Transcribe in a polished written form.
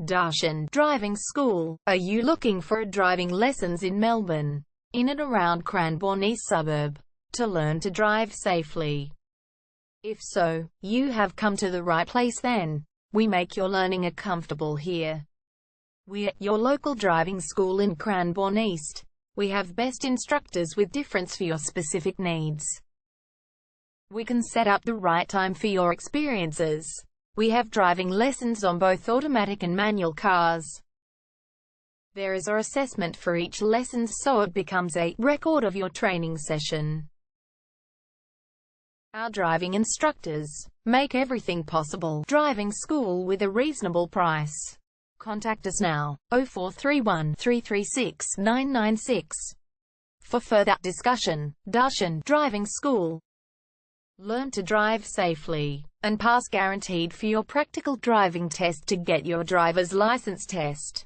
Darshan Driving School. Are you looking for driving lessons in Melbourne, in and around Cranbourne East suburb, to learn to drive safely? If so, you have come to the right place then. We make your learning comfortable here. We're your local driving school in Cranbourne East. We have best instructors with difference for your specific needs. We can set up the right time for your experiences. We have driving lessons on both automatic and manual cars. There is an assessment for each lesson, so it becomes a record of your training session. Our driving instructors make everything possible. Driving school with a reasonable price. Contact us now, 0431 336 996. For further discussion. Darshan Driving School. Learn to drive safely and pass guaranteed for your practical driving test to get your driver's license test.